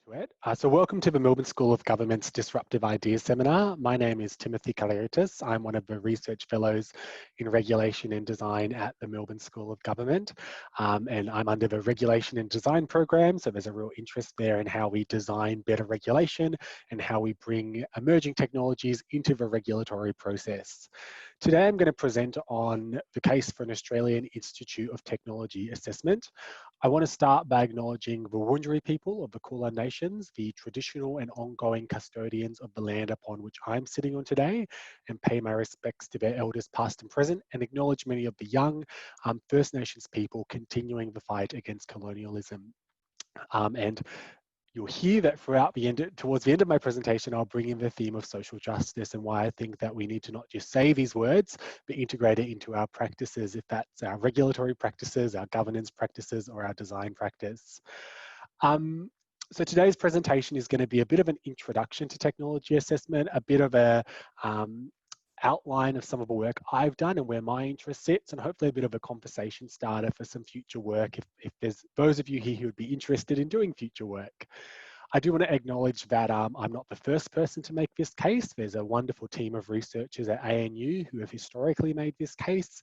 To it. So welcome to the Melbourne School of Government's Disruptive Ideas Seminar. My name is Timothy Kariotis. I'm one of the research fellows in regulation and design at the Melbourne School of Government. And I'm under the regulation and design program. So there's a real interest there in how we design better regulation and how we bring emerging technologies into the regulatory process. Today, I'm going to present on the case for an Australian Institute of Technology assessment. I want to start by acknowledging the Wurundjeri people of the Kulin Nations, the traditional and ongoing custodians of the land upon which I'm sitting on today, and pay my respects to their elders past and present, and acknowledge many of the young First Nations people continuing the fight against colonialism. And you'll hear that towards the end of my presentation, I'll bring in the theme of social justice and why I think that we need to not just say these words, but integrate it into our practices, if that's our regulatory practices, our governance practices, or our design practice. So today's presentation is going to be a bit of an introduction to technology assessment, a bit of a outline of some of the work I've done and where my interest sits, and hopefully a bit of a conversation starter for some future work if there's those of you here who would be interested in doing future work. I do want to acknowledge that I'm not the first person to make this case. There's a wonderful team of researchers at ANU who have historically made this case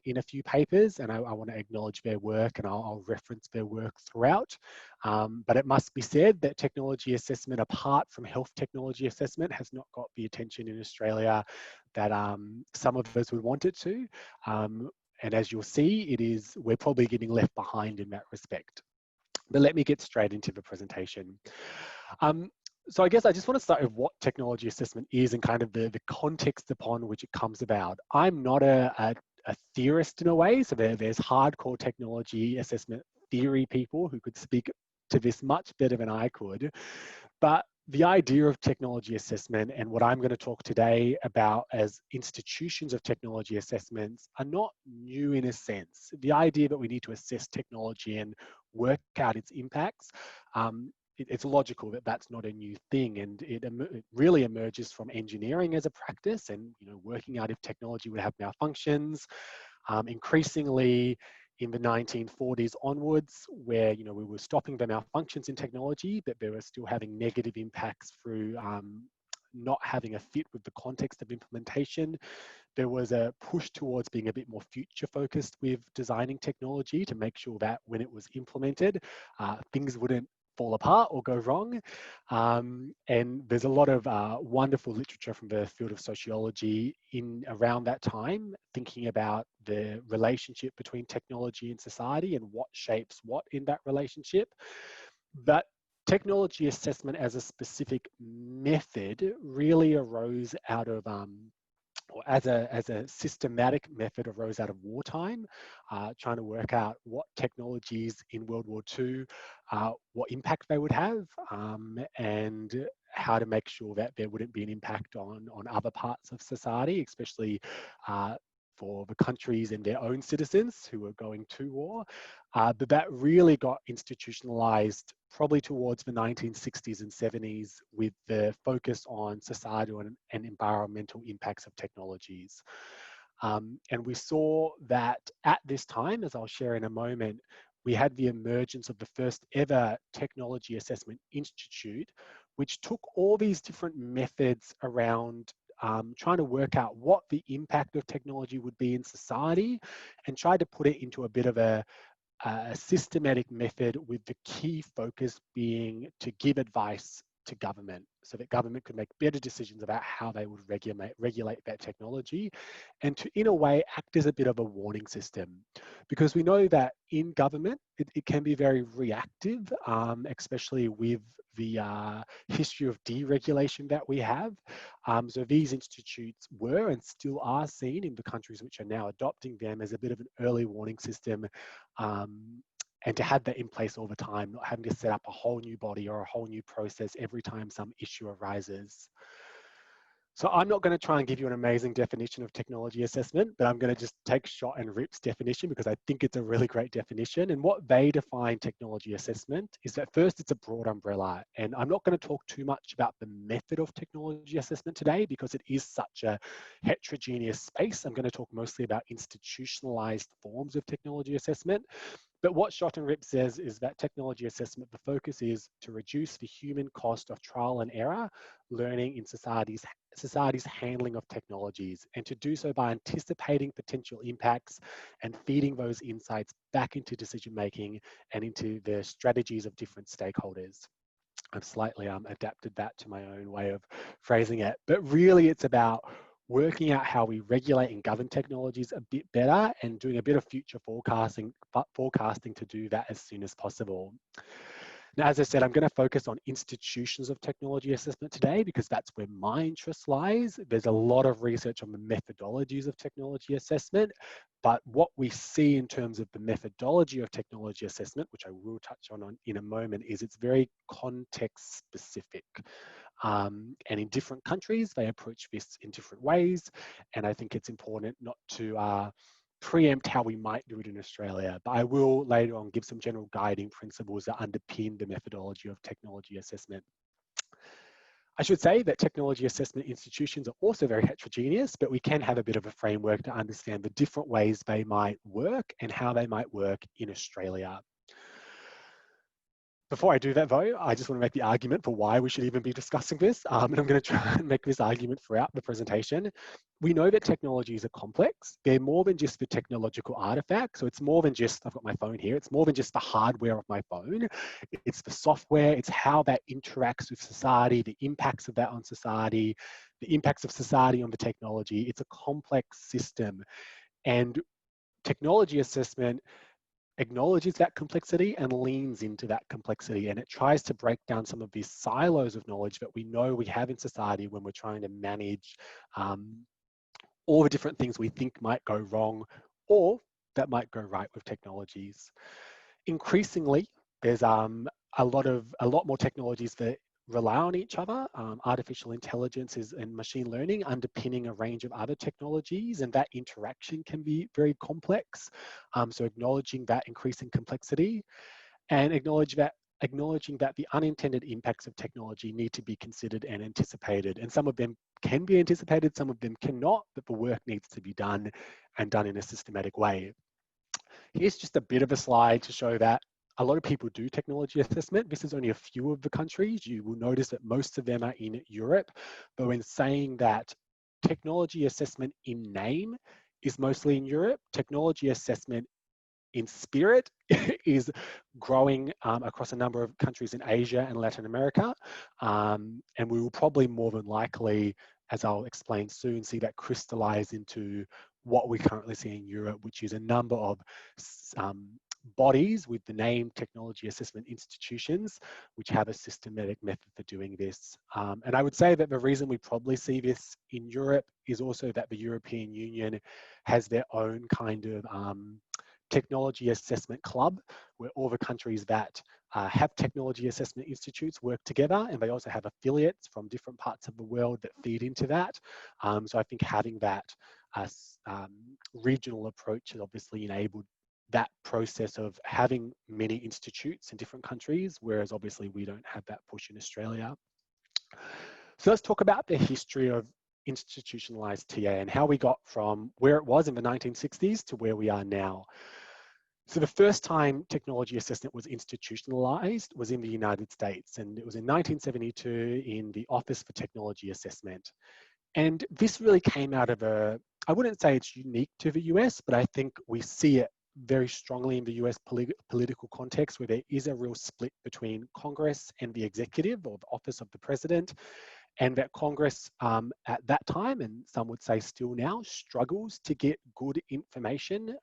in a few papers, and I want to acknowledge their work, and I'll reference their work throughout. But it must be said that technology assessment, apart from health technology assessment, has not got the attention in Australia that some of us would want it to. And as you'll see, we're probably getting left behind in that respect. But let me get straight into the presentation. So I guess I just want to start with what technology assessment is and kind of the context upon which it comes about. I'm not a theorist in a way, so there's hardcore technology assessment theory people who could speak to this much better than I could. But the idea of technology assessment and what I'm going to talk today about as institutions of technology assessments are not new in a sense. The idea that we need to assess technology and work out its impacts, it's logical that that's not a new thing, and it really emerges from engineering as a practice and working out if technology would have malfunctions. Increasingly, in the 1940s onwards, where we were stopping the malfunctions in technology, but they were still having negative impacts through not having a fit with the context of implementation. There was a push towards being a bit more future focused with designing technology to make sure that when it was implemented, things wouldn't fall apart or go wrong. And there's a lot of wonderful literature from the field of sociology around that time, thinking about the relationship between technology and society and what shapes what in that relationship. But technology assessment as a specific method really arose out of or as a systematic method arose out of wartime, trying to work out what technologies in World War II, what impact they would have, and how to make sure that there wouldn't be an impact on other parts of society, especially for the countries and their own citizens who were going to war. But that really got institutionalized probably towards the 1960s and 70s with the focus on societal and environmental impacts of technologies. And we saw that at this time, as I'll share in a moment, we had the emergence of the first ever Technology Assessment Institute, which took all these different methods around trying to work out what the impact of technology would be in society and tried to put it into a bit of a systematic method, with the key focus being to give advice to government so that government could make better decisions about how they would regulate that technology, and to, in a way, act as a bit of a warning system. Because we know that in government, it can be very reactive, especially with the history of deregulation that we have. So these institutes were and still are seen in the countries which are now adopting them as a bit of an early warning system, and to have that in place all the time, not having to set up a whole new body or a whole new process every time some issue arises. So I'm not going to try and give you an amazing definition of technology assessment, but I'm going to just take shot and rip's definition because I think it's a really great definition. And what they define technology assessment is that first, it's a broad umbrella. And I'm not going to talk too much about the method of technology assessment today because it is such a heterogeneous space. I'm going to talk mostly about institutionalized forms of technology assessment. But what Shot and Rip says is that technology assessment, the focus is to reduce the human cost of trial and error learning in society's handling of technologies, and to do so by anticipating potential impacts and feeding those insights back into decision making and into the strategies of different stakeholders. I've slightly adapted that to my own way of phrasing it, but really it's about working out how we regulate and govern technologies a bit better and doing a bit of future forecasting to do that as soon as possible. Now, as I said, I'm going to focus on institutions of technology assessment today because that's where my interest lies. There's a lot of research on the methodologies of technology assessment, but what we see in terms of the methodology of technology assessment, which I will touch on in a moment, is it's very context specific. And in different countries, they approach this in different ways. And I think it's important not to preempt how we might do it in Australia, but I will later on give some general guiding principles that underpin the methodology of technology assessment. I should say that technology assessment institutions are also very heterogeneous, but we can have a bit of a framework to understand the different ways they might work and how they might work in Australia. Before I do that though, I just want to make the argument for why we should even be discussing this. And I'm going to try and make this argument throughout the presentation. We know that technologies are complex. They're more than just the technological artifact. So it's more than just, I've got my phone here, it's more than just the hardware of my phone. It's the software, it's how that interacts with society, the impacts of that on society, the impacts of society on the technology. It's a complex system. And technology assessment acknowledges that complexity and leans into that complexity, and it tries to break down some of these silos of knowledge that we know we have in society when we're trying to manage all the different things we think might go wrong or that might go right with technologies. Increasingly, there's a lot more technologies that rely on each other. Artificial intelligence and machine learning underpinning a range of other technologies, and that interaction can be very complex. So acknowledging that increasing complexity and acknowledging that the unintended impacts of technology need to be considered and anticipated. And some of them can be anticipated, some of them cannot, but the work needs to be done and done in a systematic way. Here's just a bit of a slide to show that a lot of people do technology assessment. This is only a few of the countries. You will notice that most of them are in Europe. But when saying that technology assessment in name is mostly in Europe, technology assessment in spirit is growing across a number of countries in Asia and Latin America. And we will probably more than likely, as I'll explain soon, see that crystallize into what we currently see in Europe, which is a number of bodies with the name technology assessment institutions, which have a systematic method for doing this. And I would say that the reason we probably see this in Europe is also that the European Union has their own kind of technology assessment club, where all the countries that have technology assessment institutes work together, and they also have affiliates from different parts of the world that feed into that. So I think having that regional approach has obviously enabled that process of having many institutes in different countries, whereas obviously we don't have that push in Australia. So let's talk about the history of institutionalized TA and how we got from where it was in the 1960s to where we are now. So the first time technology assessment was institutionalized was in the United States, and it was in 1972 in the Office for Technology Assessment. And this really came out of I wouldn't say it's unique to the US, but I think we see it very strongly in the US political context, where there is a real split between Congress and the executive or the office of the president, and that Congress at that time, and some would say still now, struggles to get good information.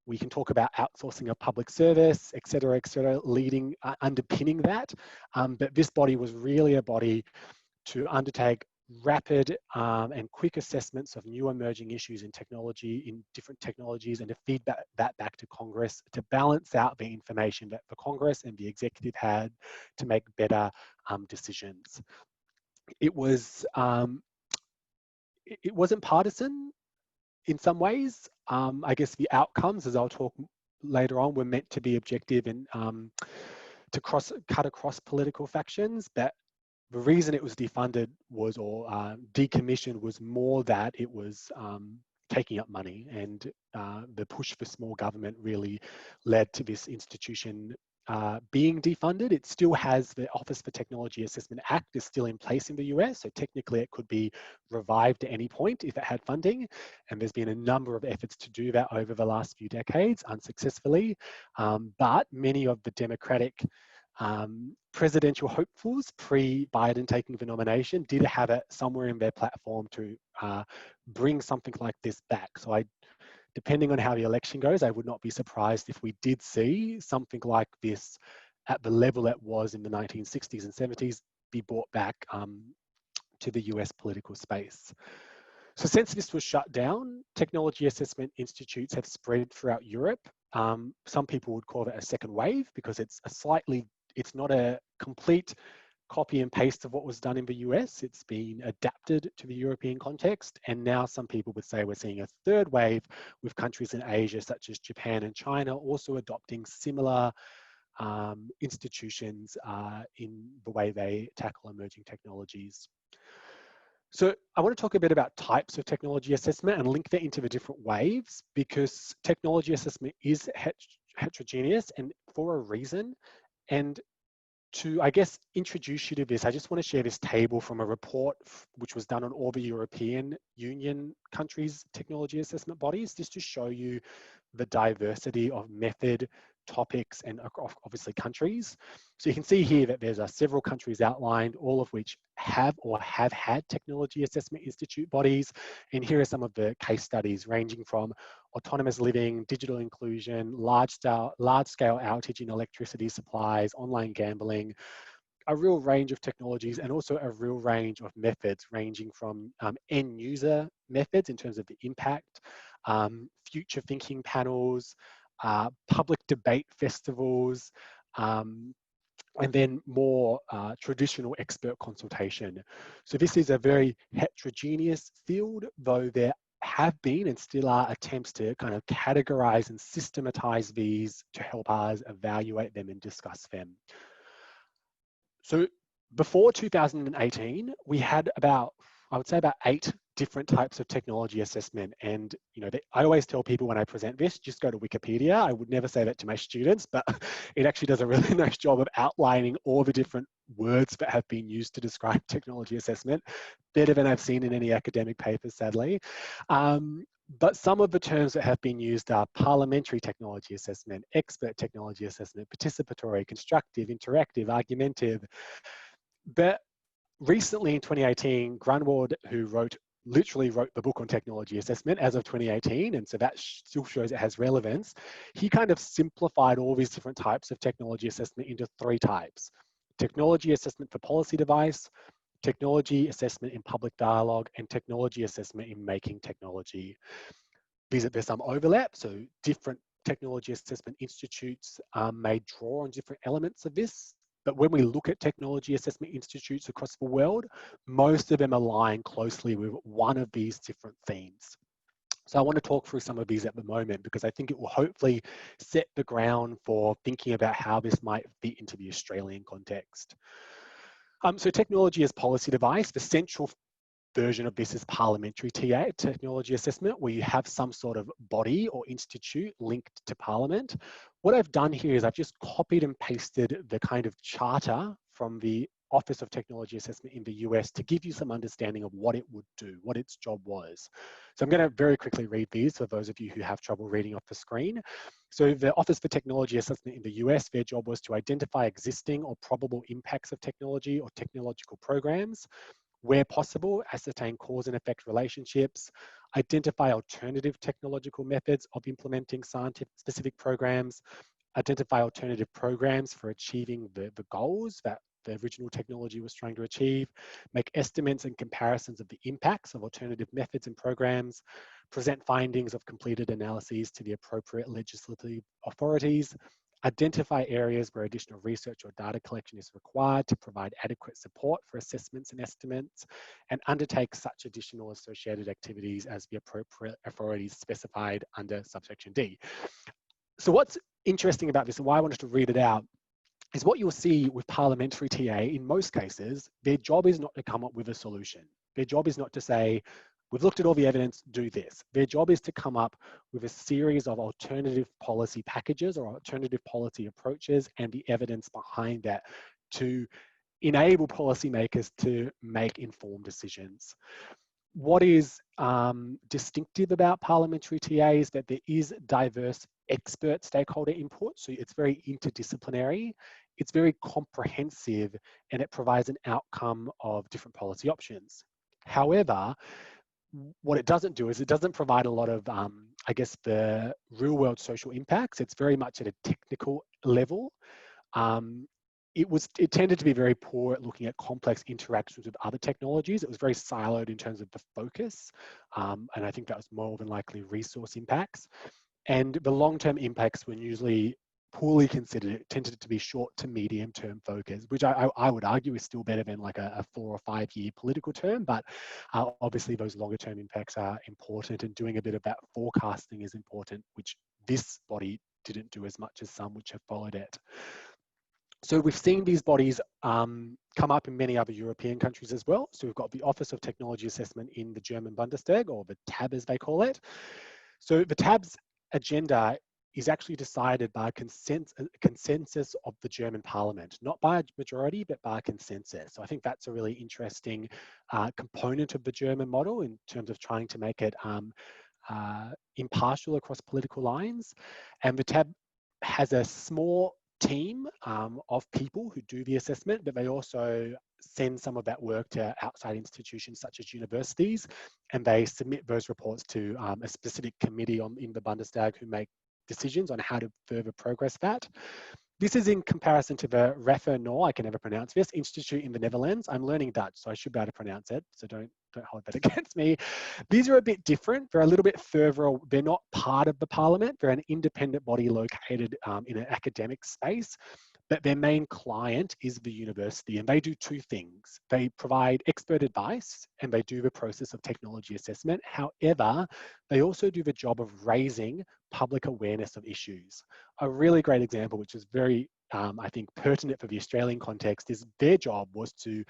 We can talk about outsourcing of public service, et cetera, underpinning that. But this body was really a body to undertake rapid and quick assessments of new emerging issues in technology, in different technologies, and to feed that back to Congress to balance out the information that the Congress and the executive had to make better decisions. It was it wasn't partisan in some ways. I guess the outcomes, as I'll talk later on, were meant to be objective and to cut across political factions. But the reason it was defunded was, or decommissioned, was more that it was taking up money, and the push for small government really led to this institution being defunded. It still has the Office for Technology Assessment Act is still in place in the US, so technically it could be revived at any point if it had funding, and there's been a number of efforts to do that over the last few decades unsuccessfully, but many of the Democratic presidential hopefuls pre-Biden taking the nomination did have it somewhere in their platform to bring something like this back. So depending on how the election goes, I would not be surprised if we did see something like this at the level it was in the 1960s and 70s be brought back to the US political space. So since this was shut down, technology assessment institutes have spread throughout Europe. Some people would call it a second wave because it's not a complete copy and paste of what was done in the US. It's been adapted to the European context. And now some people would say we're seeing a third wave with countries in Asia, such as Japan and China, also adopting similar institutions in the way they tackle emerging technologies. So I want to talk a bit about types of technology assessment and link that into the different waves, because technology assessment is heterogeneous and for a reason. And to, I guess, introduce you to this, I just want to share this table from a report which was done on all the European Union countries' technology assessment bodies, just to show you the diversity of method, topics, and obviously countries. So you can see here that there's several countries outlined, all of which have or have had technology assessment institute bodies. And here are some of the case studies ranging from autonomous living, digital inclusion, large-scale outage in electricity supplies, online gambling, a real range of technologies, and also a real range of methods ranging from end user methods in terms of the impact, future thinking panels, public debate festivals, and then more traditional expert consultation. So this is a very heterogeneous field, though there have been and still are attempts to kind of categorize and systematize these to help us evaluate them and discuss them. So before 2018, we had about, I would say about 8 different types of technology assessment. And I always tell people when I present this, just go to Wikipedia. I would never say that to my students, but it actually does a really nice job of outlining all the different words that have been used to describe technology assessment, better than I've seen in any academic papers, sadly. But some of the terms that have been used are parliamentary technology assessment, expert technology assessment, participatory, constructive, interactive, argumentative. But recently in 2018, Grunwald, who literally wrote the book on technology assessment as of 2018, and so that still shows it has relevance, he kind of simplified all these different types of technology assessment into 3 types. Technology assessment for policy device, technology assessment in public dialogue, and technology assessment in making technology. There's some overlap, so different technology assessment institutes may draw on different elements of this. But when we look at technology assessment institutes across the world, most of them align closely with one of these different themes. So I want to talk through some of these at the moment, because I think it will hopefully set the ground for thinking about how this might fit into the Australian context. So technology as policy device, the central version of this is parliamentary TA, technology assessment, where you have some sort of body or institute linked to Parliament. What I've done here is I've just copied and pasted the kind of charter from the Office of Technology Assessment in the US to give you some understanding of what it would do, what its job was. So I'm going to very quickly read these for those of you who have trouble reading off the screen. So the Office for Technology Assessment in the US, their job was to identify existing or probable impacts of technology or technological programs, where possible, ascertain cause and effect relationships, identify alternative technological methods of implementing scientific-specific programs, identify alternative programs for achieving the goals that the original technology was trying to achieve, make estimates and comparisons of the impacts of alternative methods and programs, present findings of completed analyses to the appropriate legislative authorities, identify areas where additional research or data collection is required to provide adequate support for assessments and estimates, and undertake such additional associated activities as the appropriate authorities specified under subsection D. So what's interesting about this, and why I wanted to read it out, is what you'll see with parliamentary TA, in most cases, their job is not to come up with a solution. Their job is not to say, we've looked at all the evidence, do this. Their job is to come up with a series of alternative policy packages or alternative policy approaches and the evidence behind that to enable policymakers to make informed decisions. What is distinctive about parliamentary TA is that there is diverse expert stakeholder input, so it's very interdisciplinary, it's very comprehensive, and it provides an outcome of different policy options. However, what it doesn't do is it doesn't provide a lot of, I guess, the real world social impacts. It's very much at a technical level. It tended to be very poor at looking at complex interactions with other technologies. It was very siloed in terms of the focus. And I think that was more than likely resource impacts. And the long-term impacts were usually poorly considered. It tended to be short to medium term focus, which I would argue is still better than like a 4 or 5 year political term, but obviously those longer term impacts are important, and doing a bit of that forecasting is important, which this body didn't do as much as some which have followed it. So we've seen these bodies come up in many other European countries as well. So we've got the Office of Technology Assessment in the German Bundestag, or the TAB as they call it. So the TAB's agenda is actually decided by a consensus of the German parliament, not by a majority, but by a consensus. So I think that's a really interesting component of the German model in terms of trying to make it impartial across political lines. And the TAB has a small team of people who do the assessment, but they also send some of that work to outside institutions such as universities, and they submit those reports to a specific committee in the Bundestag who make decisions on how to further progress that. This is in comparison to the Referno, I can never pronounce this, institute in the Netherlands. I'm learning Dutch, so I should be able to pronounce it, so don't hold that against me. These are a bit different. They're a little bit further, they're not part of the parliament. They're an independent body located in an academic space, but their main client is the university, and they do two things. They provide expert advice and they do the process of technology assessment. However, they also do the job of raising public awareness of issues. A really great example, which is very, I think, pertinent for the Australian context, is their job was to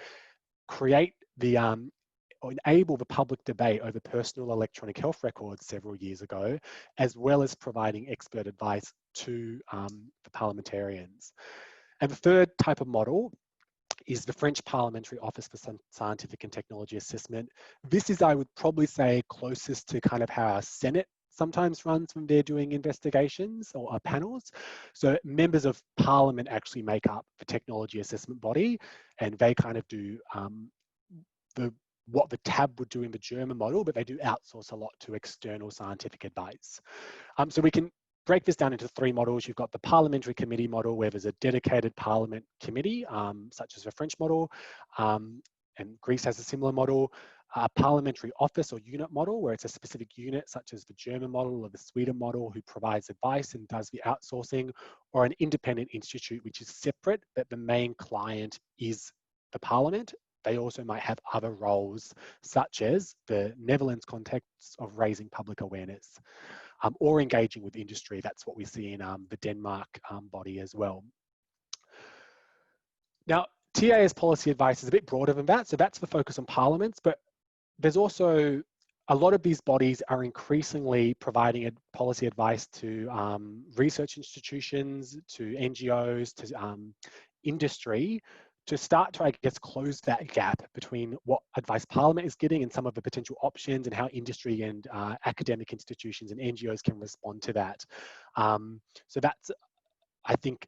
create the or enable the public debate over personal electronic health records several years ago, as well as providing expert advice to the parliamentarians. And the third type of model is the French Parliamentary Office for Scientific and Technology Assessment. This is, I would probably say, closest to kind of how our Senate sometimes runs when they're doing investigations or panels. So members of Parliament actually make up the technology assessment body, and they kind of do what the TAB would do in the German model, but they do outsource a lot to external scientific advice. So we can break this down into 3 models. You've got the parliamentary committee model, where there's a dedicated parliament committee, such as the French model, and Greece has a similar model. A parliamentary office or unit model, where it's a specific unit, such as the German model or the Sweden model, who provides advice and does the outsourcing, or an independent institute, which is separate, but the main client is the parliament. They also might have other roles, such as the Netherlands context of raising public awareness or engaging with industry. That's what we see in the Denmark body as well. Now, TA as policy advice is a bit broader than that. So that's the focus on parliaments, but there's also a lot of these bodies are increasingly providing policy advice to research institutions, to NGOs, to industry, to start to, I guess, close that gap between what advice Parliament is getting and some of the potential options, and how industry and academic institutions and NGOs can respond to that. So that's, I think,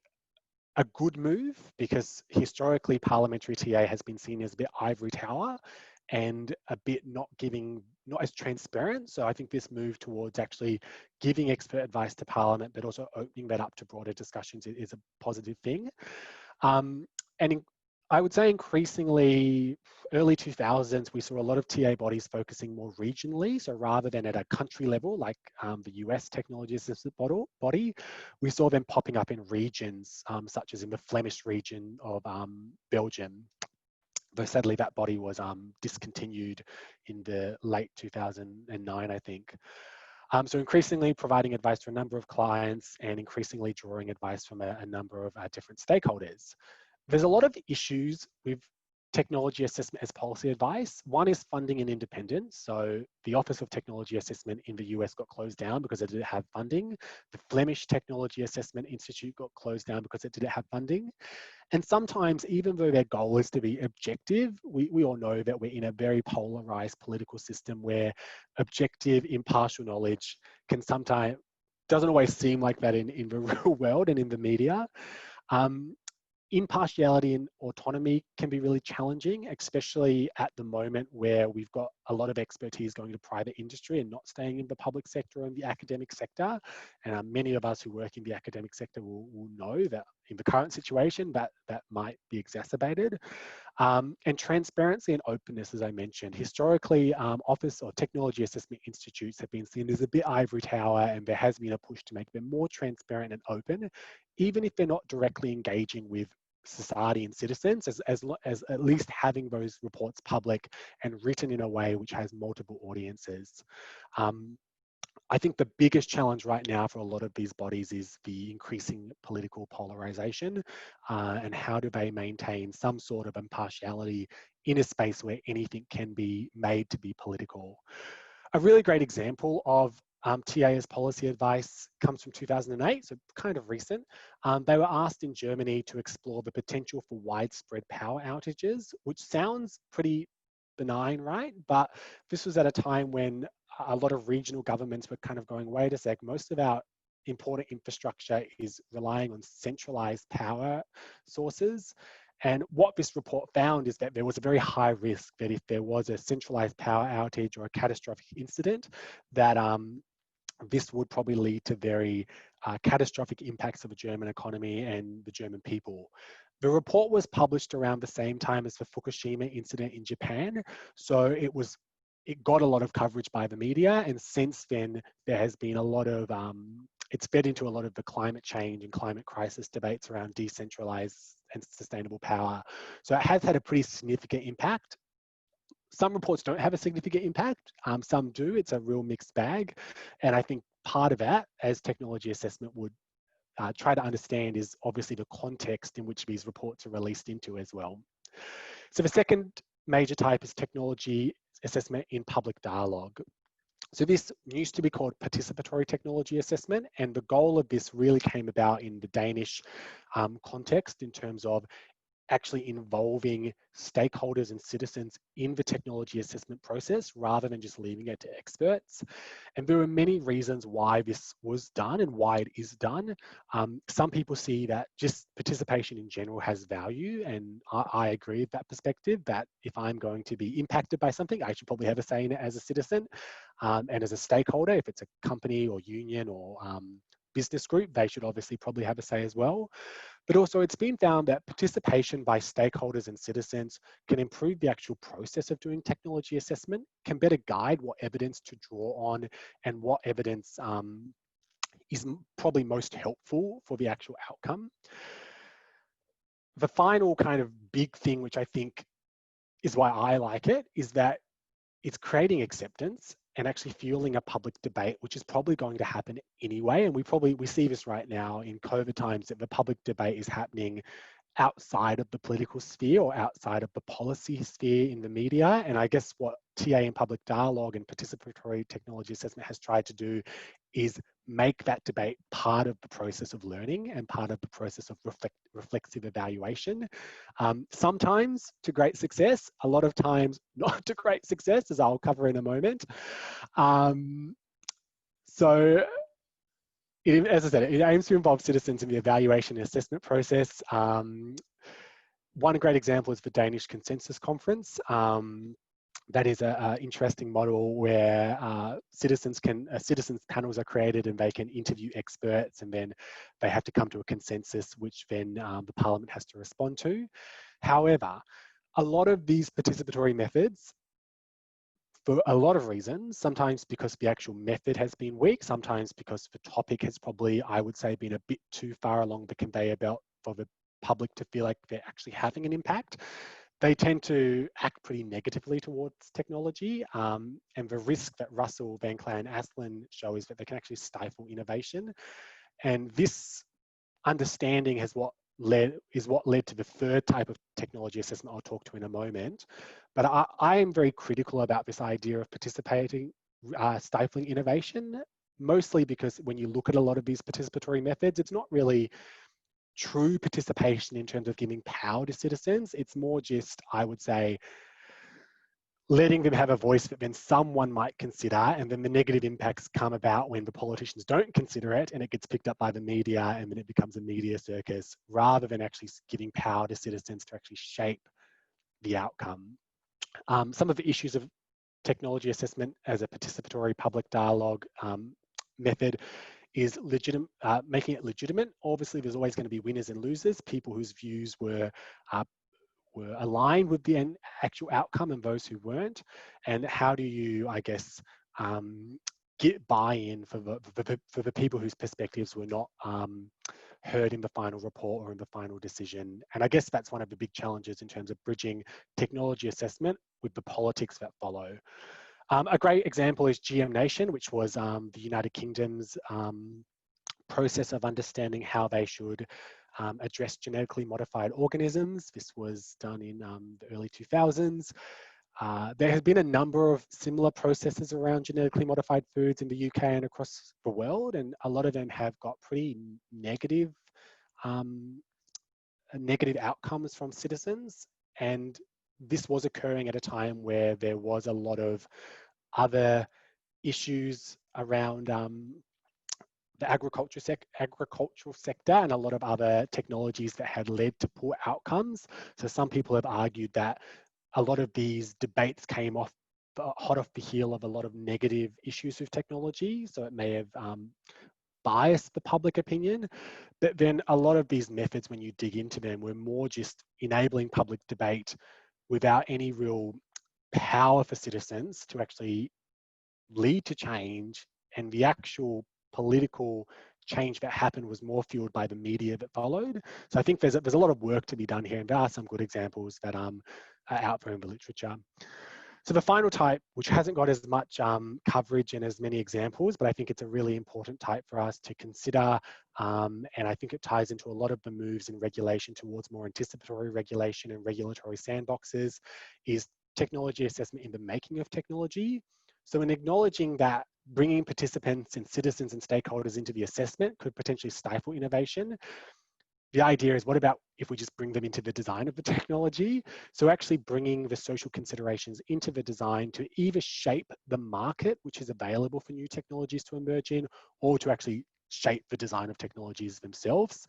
a good move, because historically parliamentary TA has been seen as a bit ivory tower and a bit not as transparent. So I think this move towards actually giving expert advice to Parliament, but also opening that up to broader discussions, is a positive thing. I would say increasingly, early 2000s, we saw a lot of TA bodies focusing more regionally. So rather than at a country level, like the US Technology Assisted Body, we saw them popping up in regions, such as in the Flemish region of Belgium. Though sadly that body was discontinued in the late 2009, I think. So increasingly providing advice to a number of clients and increasingly drawing advice from a number of different stakeholders. There's a lot of issues with technology assessment as policy advice. One is funding and independence. So the Office of Technology Assessment in the US got closed down because it didn't have funding. The Flemish Technology Assessment Institute got closed down because it didn't have funding. And sometimes, even though their goal is to be objective, we all know that we're in a very polarized political system where objective, impartial knowledge can sometimes, doesn't always seem like that in the real world and in the media. Impartiality and autonomy can be really challenging, especially at the moment where we've got a lot of expertise going to private industry and not staying in the public sector and the academic sector. And many of us who work in the academic sector will know that in the current situation that might be exacerbated. And transparency and openness, as I mentioned. Historically, office or technology assessment institutes have been seen as a bit ivory tower, and there has been a push to make them more transparent and open, even if they're not directly engaging with society and citizens, as at least having those reports public and written in a way which has multiple audiences. I think the biggest challenge right now for a lot of these bodies is the increasing political polarization, and how do they maintain some sort of impartiality in a space where anything can be made to be political. A really great example of TA as policy advice comes from 2008, so kind of recent. They were asked in Germany to explore the potential for widespread power outages, which sounds pretty benign, right? But this was at a time when a lot of regional governments were kind of going, wait a sec, most of our important infrastructure is relying on centralized power sources. And what this report found is that there was a very high risk that if there was a centralized power outage or a catastrophic incident, that this would probably lead to very catastrophic impacts of the German economy and the German people. The report was published around the same time as the Fukushima incident in Japan. So it got a lot of coverage by the media, and since then there has been a lot of, it's fed into a lot of the climate change and climate crisis debates around decentralized and sustainable power. So it has had a pretty significant impact. Some reports don't have a significant impact, some do. It's a real mixed bag. And I think part of that, as technology assessment would try to understand, is obviously the context in which these reports are released into as well. So the second major type is technology assessment in public dialogue. So this used to be called participatory technology assessment, and the goal of this really came about in the Danish context in terms of actually involving stakeholders and citizens in the technology assessment process rather than just leaving it to experts. And there are many reasons why this was done and why it is done. Some people see that just participation in general has value, and I agree with that perspective, that if I'm going to be impacted by something, I should probably have a say in it as a citizen, and as a stakeholder. If it's a company or union or business group, they should obviously probably have a say as well. But also it's been found that participation by stakeholders and citizens can improve the actual process of doing technology assessment, can better guide what evidence to draw on and what evidence is probably most helpful for the actual outcome. The final kind of big thing, which I think is why I like it, is that it's creating acceptance and actually fueling a public debate, which is probably going to happen anyway. And we see this right now in COVID times, that the public debate is happening outside of the political sphere or outside of the policy sphere in the media. And I guess what TA in public dialogue and participatory technology assessment has tried to do is make that debate part of the process of learning and part of the process of reflexive evaluation. Sometimes to great success, a lot of times not to great success, as I'll cover in a moment. So as I said, it aims to involve citizens in the evaluation and assessment process. One great example is the Danish Consensus Conference. That is an interesting model where citizens panels are created and they can interview experts, and then they have to come to a consensus, which then the Parliament has to respond to. However, a lot of these participatory methods, for a lot of reasons, sometimes because the actual method has been weak, sometimes because the topic has probably, I would say, been a bit too far along the conveyor belt for the public to feel like they're actually having an impact, they tend to act pretty negatively towards technology. And the risk that Russell, Van Cleer, and Aslan show is that they can actually stifle innovation. And this understanding is what led to the third type of technology assessment I'll talk to in a moment. But I am very critical about this idea of participating, stifling innovation, mostly because when you look at a lot of these participatory methods, it's not really true participation in terms of giving power to citizens. It's more just, I would say, letting them have a voice that then someone might consider, and then the negative impacts come about when the politicians don't consider it and it gets picked up by the media, and then it becomes a media circus rather than actually giving power to citizens to actually shape the outcome. Some of the issues of technology assessment as a participatory public dialogue method is making it legitimate. Obviously, there's always going to be winners and losers, people whose views were aligned with the actual outcome and those who weren't. And how do you, I guess, get buy-in for the people whose perspectives were not heard in the final report or in the final decision? And I guess that's one of the big challenges in terms of bridging technology assessment with the politics that follow. A great example is GM Nation, which was the United Kingdom's process of understanding how they should address genetically modified organisms. This was done in the early 2000s. There have been a number of similar processes around genetically modified foods in the UK and across the world, and a lot of them have got pretty negative outcomes from citizens. And this was occurring at a time where there was a lot of other issues around the agricultural sector and a lot of other technologies that had led to poor outcomes. So some people have argued that a lot of these debates came hot off the heel of a lot of negative issues with technology. So it may have biased the public opinion. But then a lot of these methods, when you dig into them, were more just enabling public debate without any real power for citizens to actually lead to change, and the actual political change that happened was more fueled by the media that followed. So I think there's a lot of work to be done here, and there are some good examples that are out there in the literature. So the final type, which hasn't got as much coverage and as many examples, but I think it's a really important type for us to consider, and I think it ties into a lot of the moves in regulation towards more anticipatory regulation and regulatory sandboxes, is technology assessment in the making of technology. So in acknowledging that bringing participants and citizens and stakeholders into the assessment could potentially stifle innovation, the idea is, what about if we just bring them into the design of the technology? So actually bringing the social considerations into the design to either shape the market which is available for new technologies to emerge in, or to actually shape the design of technologies themselves.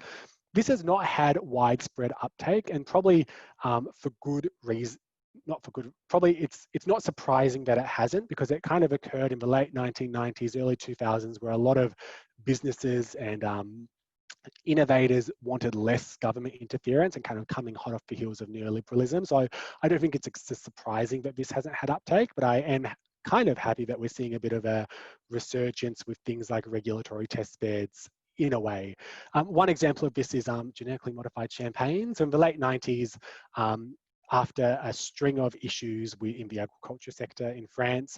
This has not had widespread uptake, and probably for good reason. Probably it's not surprising that it hasn't, because it kind of occurred in the late 1990s, early 2000s, where a lot of businesses and innovators wanted less government interference and kind of coming hot off the heels of neoliberalism. So I don't think it's surprising that this hasn't had uptake, but I am kind of happy that we're seeing a bit of a resurgence with things like regulatory test beds in a way. One example of this is genetically modified champagne. So in the late 90s, after a string of issues in the agriculture sector in France,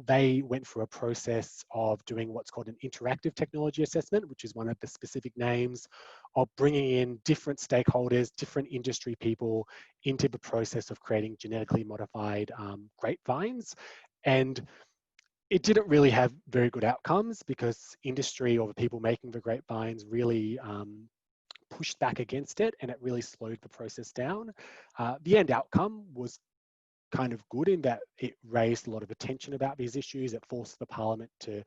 they went through a process of doing what's called an interactive technology assessment, which is one of the specific names of bringing in different stakeholders, different industry people into the process of creating genetically modified grapevines. And it didn't really have very good outcomes, because industry, or the people making the grapevines, really pushed back against it, and it really slowed the process down. The end outcome was kind of good in that it raised a lot of attention about these issues. It forced the parliament to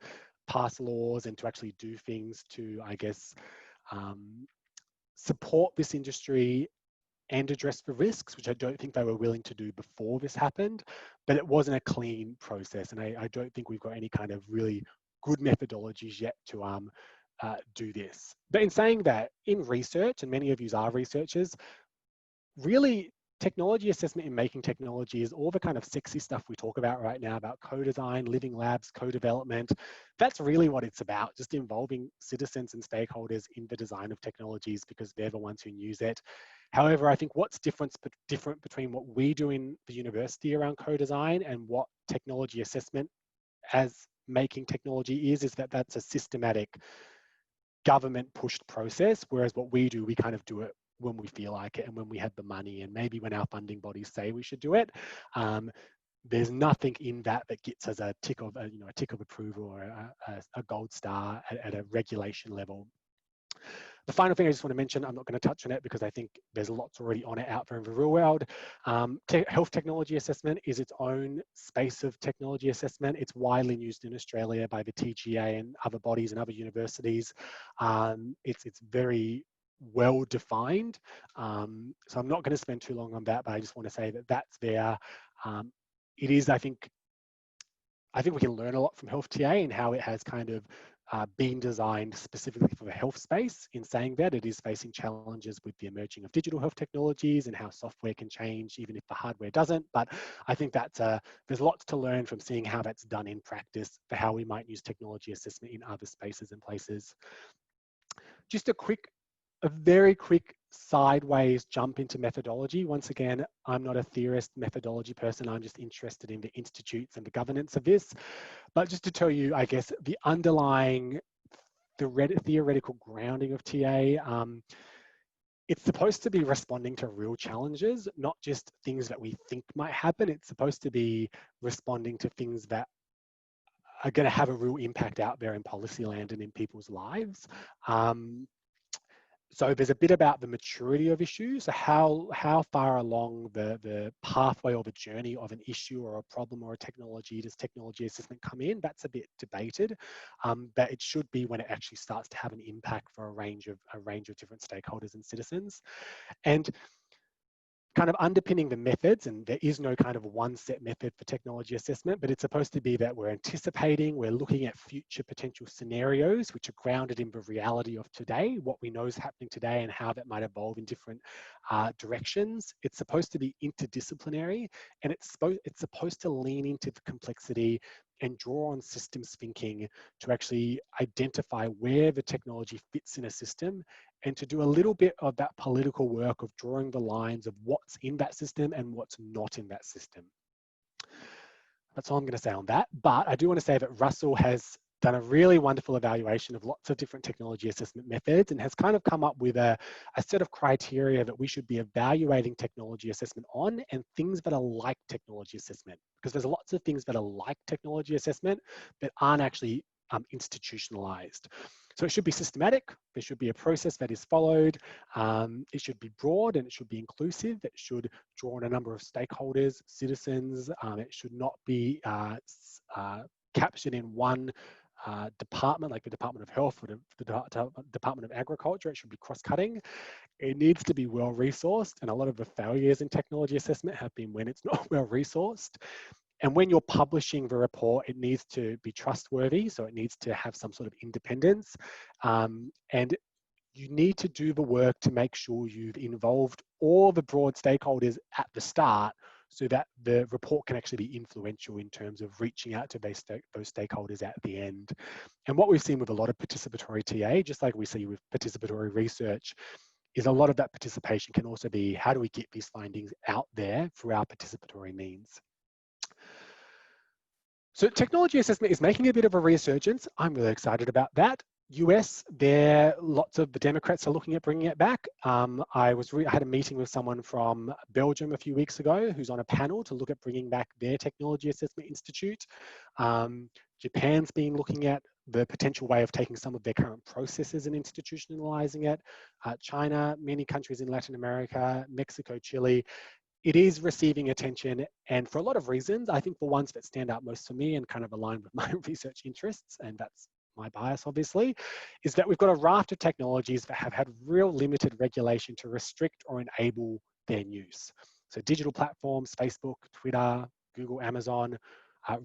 pass laws and to actually do things to, I guess, support this industry and address the risks, which I don't think they were willing to do before this happened. But it wasn't a clean process, and I don't think we've got any kind of really good methodologies yet to do this. But in saying that, in research, and many of you are researchers, really, technology assessment in making technology is all the kind of sexy stuff we talk about right now about co-design, living labs, co-development. That's really what it's about, just involving citizens and stakeholders in the design of technologies because they're the ones who use it. However, I think what's different between what we do in the university around co-design and what technology assessment as making technology is that that's a systematic government pushed process, whereas what we do, we kind of do it when we feel like it and when we have the money and maybe when our funding bodies say we should do it. There's nothing in that that gets us a tick of a tick of approval or a gold star at a regulation level. The final thing I just want to mention, I'm not going to touch on it because I think there's lots already on it out there in the real world. Health technology assessment is its own space of technology assessment. It's widely used in Australia by the TGA and other bodies and other universities. It's very well defined. So I'm not going to spend too long on that, but I just want to say that that's there. It is, I think we can learn a lot from Health TA and how it has kind of been designed specifically for the health space, in saying that it is facing challenges with the emerging of digital health technologies and how software can change even if the hardware doesn't. But I think that's there's lots to learn from seeing how that's done in practice for how we might use technology assessment in other spaces and places. Just a very quick sideways jump into methodology. Once again, I'm not a theorist methodology person. I'm just interested in the institutes and the governance of this. But just to tell you, I guess, the underlying theoretical grounding of TA, it's supposed to be responding to real challenges, not just things that we think might happen. It's supposed to be responding to things that are going to have a real impact out there in policy land and in people's lives. So there's a bit about the maturity of issues, so how far along the pathway or the journey of an issue or a problem or a technology does technology assessment come in? That's a bit debated, but it should be when it actually starts to have an impact for a range of different stakeholders and citizens. And kind of underpinning the methods, and there is no kind of one set method for technology assessment, but it's supposed to be that we're anticipating, we're looking at future potential scenarios which are grounded in the reality of today, what we know is happening today and how that might evolve in different directions. It's supposed to be interdisciplinary, and it's supposed to lean into the complexity and draw on systems thinking to actually identify where the technology fits in a system, and to do a little bit of that political work of drawing the lines of what's in that system and what's not in that system. That's all I'm going to say on that. But I do want to say that Russell has done a really wonderful evaluation of lots of different technology assessment methods and has kind of come up with a set of criteria that we should be evaluating technology assessment on, and things that are like technology assessment, because there's lots of things that are like technology assessment that aren't actually institutionalized. So it should be systematic, there should be a process that is followed, it should be broad and it should be inclusive, it should draw on a number of stakeholders, citizens, it should not be captured in one department, like the Department of Health or the Department of Agriculture. It should be cross-cutting. It needs to be well-resourced, and a lot of the failures in technology assessment have been when it's not well-resourced. And when you're publishing the report, it needs to be trustworthy, so it needs to have some sort of independence. And you need to do the work to make sure you've involved all the broad stakeholders at the start, so that the report can actually be influential in terms of reaching out to those stakeholders at the end. And what we've seen with a lot of participatory TA, just like we see with participatory research, is a lot of that participation can also be, how do we get these findings out there through our participatory means? So technology assessment is making a bit of a resurgence. I'm really excited about that. US, lots of the Democrats are looking at bringing it back. I had a meeting with someone from Belgium a few weeks ago who's on a panel to look at bringing back their technology assessment institute. Japan's been looking at the potential way of taking some of their current processes and institutionalizing it. China, many countries in Latin America, Mexico, Chile. It is receiving attention, and for a lot of reasons. I think the ones that stand out most for me and kind of align with my research interests, and that's my bias obviously, is that we've got a raft of technologies that have had real limited regulation to restrict or enable their use. So digital platforms, Facebook, Twitter, Google, Amazon,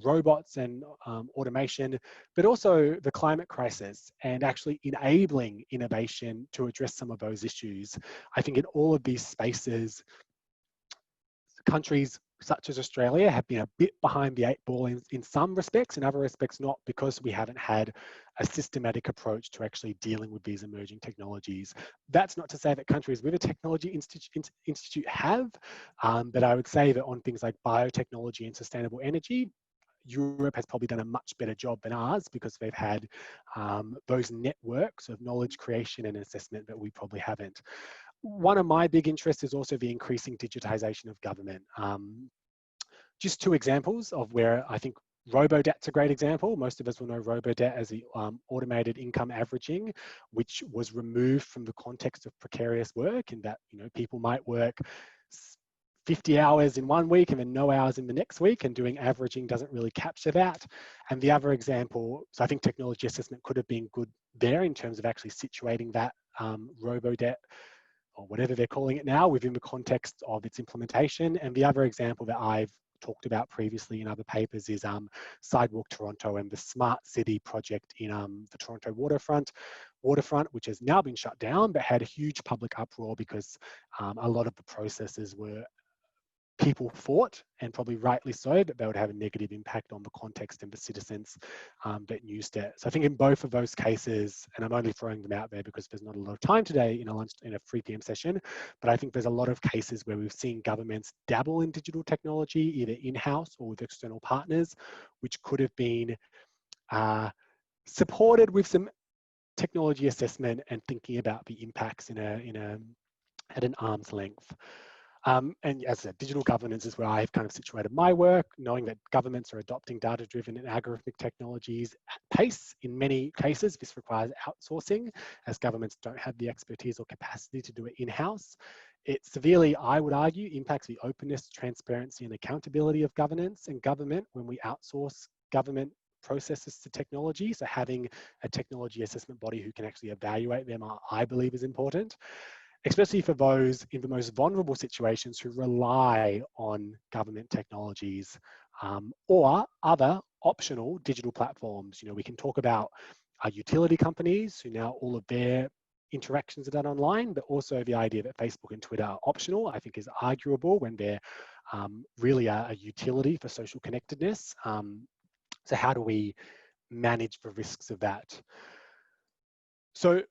robots and automation, but also the climate crisis and actually enabling innovation to address some of those issues. I think in all of these spaces, countries such as Australia have been a bit behind the 8 ball in some respects, in other respects not, because we haven't had a systematic approach to actually dealing with these emerging technologies. That's not to say that countries with a technology institute have, but I would say that on things like biotechnology and sustainable energy, Europe has probably done a much better job than ours because they've had those networks of knowledge creation and assessment that we probably haven't. One of my big interests is also the increasing digitization of government. Just 2 examples of where I think Robodebt's a great example. Most of us will know Robodebt as the automated income averaging, which was removed from the context of precarious work, in that people might work 50 hours in 1 week and then no hours in the next week, and doing averaging doesn't really capture that. And the other example, so I think technology assessment could have been good there in terms of actually situating that Robodebt, or whatever they're calling it now, within the context of its implementation. And the other example that I've talked about previously in other papers is Sidewalk Toronto and the Smart City project in the Toronto waterfront, which has now been shut down, but had a huge public uproar because a lot of the processes were people thought, and probably rightly so, that they would have a negative impact on the context and the citizens that used it. So I think in both of those cases, and I'm only throwing them out there because there's not a lot of time today in a 3 p.m. session, but I think there's a lot of cases where we've seen governments dabble in digital technology, either in-house or with external partners, which could have been supported with some technology assessment and thinking about the impacts at an arm's length. And as I said, digital governance is where I've kind of situated my work, knowing that governments are adopting data-driven and algorithmic technologies at pace. In many cases, this requires outsourcing, as governments don't have the expertise or capacity to do it in-house. It severely, I would argue, impacts the openness, transparency, and accountability of governance and government when we outsource government processes to technology. So having a technology assessment body who can actually evaluate them, I believe, is important, especially for those in the most vulnerable situations who rely on government technologies or other optional digital platforms. We can talk about our utility companies who now all of their interactions are done online, but also the idea that Facebook and Twitter are optional, I think, is arguable when they're really a utility for social connectedness. So how do we manage the risks of that? So,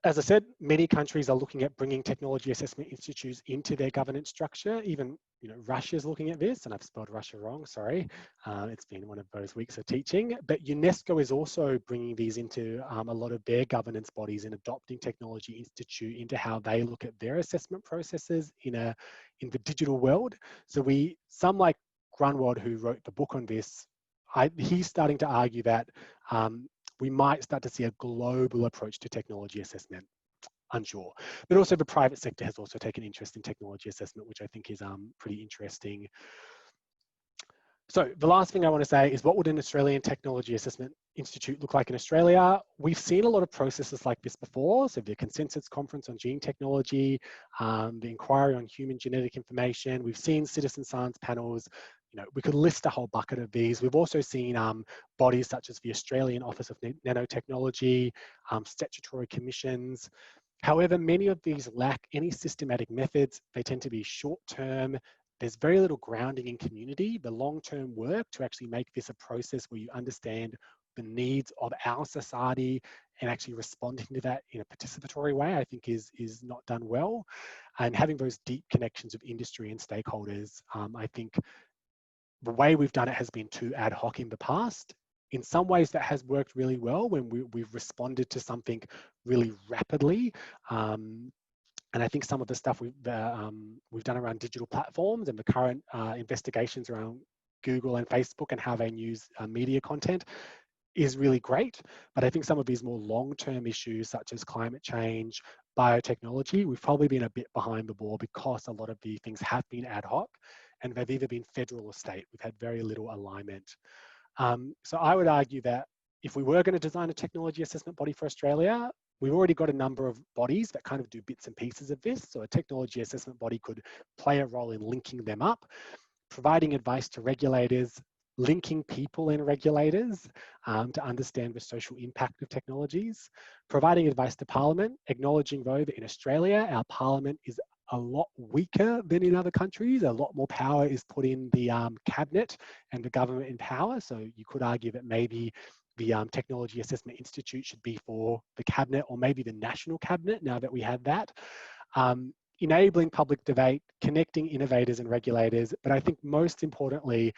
as I said, many countries are looking at bringing technology assessment institutes into their governance structure. Even, Russia's looking at this, and I've spelled Russia wrong, sorry. It's been one of those weeks of teaching. But UNESCO is also bringing these into a lot of their governance bodies and adopting Technology Institute into how they look at their assessment processes in the digital world. So some like Grunwald, who wrote the book on this, he's starting to argue that we might start to see a global approach to technology assessment. Unsure. But also the private sector has also taken interest in technology assessment, which I think is pretty interesting. So the last thing I want to say is, what would an Australian Technology Assessment Institute look like in Australia? We've seen a lot of processes like this before. So the Consensus Conference on Gene Technology, the Inquiry on Human Genetic Information. We've seen citizen science panels. We could list a whole bucket of these. We've also seen bodies such as the Australian Office of Nanotechnology, statutory commissions. However, many of these lack any systematic methods. They tend to be short-term. There's very little grounding in community. The long-term work to actually make this a process where you understand the needs of our society and actually responding to that in a participatory way, I think is not done well. And having those deep connections with industry and stakeholders, I think the way we've done it has been too ad hoc in the past. In some ways that has worked really well when we've responded to something really rapidly. And I think some of the stuff we've done around digital platforms and the current investigations around Google and Facebook and how they use media content is really great. But I think some of these more long-term issues such as climate change, biotechnology, we've probably been a bit behind the ball because a lot of the things have been ad hoc and they've either been federal or state. We've had very little alignment. So I would argue that if we were going to design a technology assessment body for Australia, we've already got a number of bodies that kind of do bits and pieces of this. So a technology assessment body could play a role in linking them up, providing advice to regulators, linking people and regulators to understand the social impact of technologies, providing advice to Parliament, acknowledging though that in Australia, our Parliament is a lot weaker than in other countries. A lot more power is put in the cabinet and the government in power. So you could argue that maybe the Technology Assessment Institute should be for the cabinet, or maybe the national cabinet now that we have that. Enabling public debate, connecting innovators and regulators, but I think most importantly,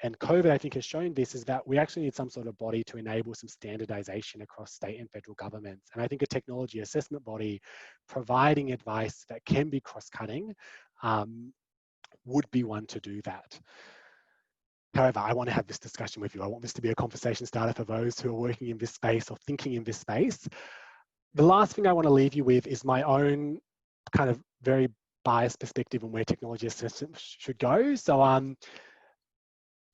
and COVID I think has shown this, is that we actually need some sort of body to enable some standardization across state and federal governments. And I think a technology assessment body providing advice that can be cross-cutting would be one to do that. However, I want to have this discussion with you. I want this to be a conversation starter for those who are working in this space or thinking in this space. The last thing I want to leave you with is my own kind of very biased perspective on where technology assessment should go. So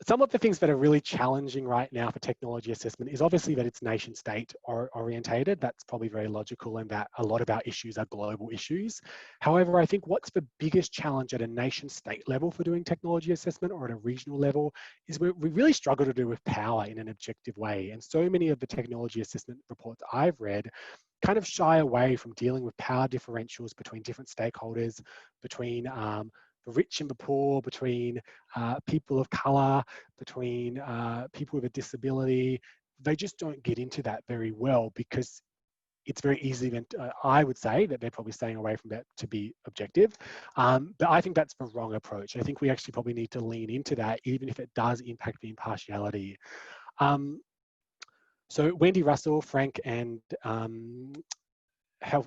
some of the things that are really challenging right now for technology assessment is obviously that it's nation state orientated. That's probably very logical, and that a lot of our issues are global issues. However, I think what's the biggest challenge at a nation state level for doing technology assessment, or at a regional level, is we really struggle to do with power in an objective way. And so many of the technology assessment reports I've read kind of shy away from dealing with power differentials between different stakeholders, between the rich and the poor, between people of colour, between people with a disability. They just don't get into that very well, because it's very easy, I would say that they're probably staying away from that to be objective. But I think that's the wrong approach. I think we actually probably need to lean into that, even if it does impact the impartiality. So Wendy Russell, Frank, and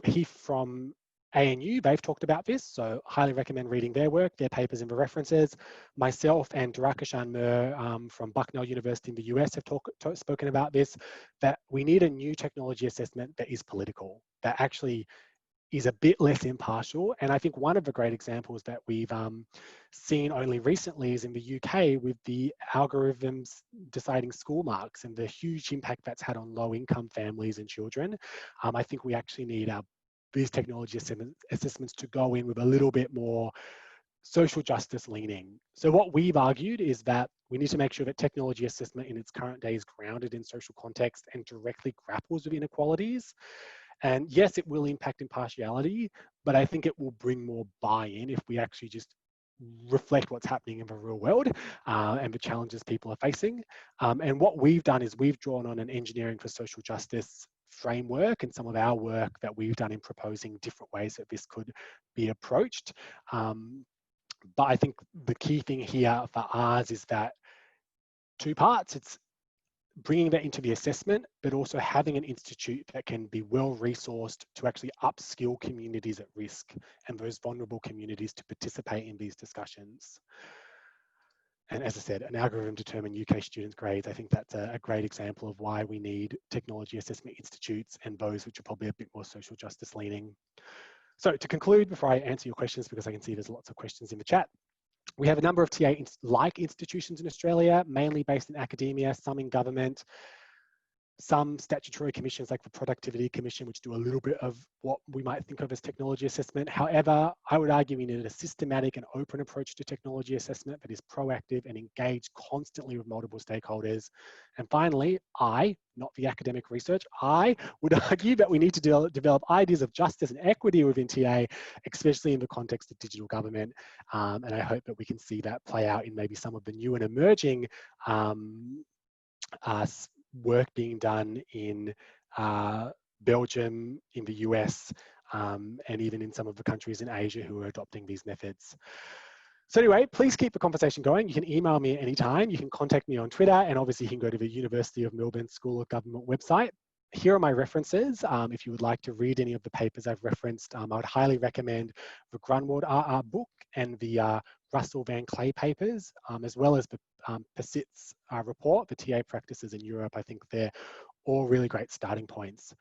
Heath from ANU, they've talked about this, so highly recommend reading their work, their papers and the references. Myself and Durakishan Mir from Bucknell University in the US have spoken about this, that we need a new technology assessment that is political, that actually is a bit less impartial. And I think one of the great examples that we've seen only recently is in the UK with the algorithms deciding school marks and the huge impact that's had on low-income families and children. I think we actually need these technology assessments to go in with a little bit more social justice leaning. So what we've argued is that we need to make sure that technology assessment in its current day is grounded in social context and directly grapples with inequalities. And yes, it will impact impartiality, but I think it will bring more buy-in if we actually just reflect what's happening in the real world and the challenges people are facing. And what we've done is we've drawn on an engineering for social justice framework and some of our work that we've done in proposing different ways that this could be approached. But I think the key thing here for ours is that two parts. It's bringing that into the assessment, but also having an institute that can be well resourced to actually upskill communities at risk and those vulnerable communities to participate in these discussions. And as I said, an algorithm determine UK students' grades. I think that's a great example of why we need technology assessment institutes, and those which are probably a bit more social justice leaning. So to conclude, before I answer your questions, because I can see there's lots of questions in the chat, we have a number of TA-like institutions in Australia, mainly based in academia, some in government, some statutory commissions like the Productivity Commission, which do a little bit of what we might think of as technology assessment. However, I would argue we need a systematic and open approach to technology assessment that is proactive and engaged constantly with multiple stakeholders. And finally, not the academic research, I would argue that we need to develop ideas of justice and equity within TA, especially in the context of digital government. And I hope that we can see that play out in maybe some of the new and emerging work being done in Belgium, in the US, and even in some of the countries in Asia who are adopting these methods. So anyway, please keep the conversation going. You can email me at any time. You can contact me on Twitter, and obviously you can go to the University of Melbourne School of Government website. Here are my references. If you would like to read any of the papers I've referenced, I would highly recommend the Grunwald RR book and the Russell Van Clay papers, as well as the Persit's report, the TA practices in Europe. I think they're all really great starting points.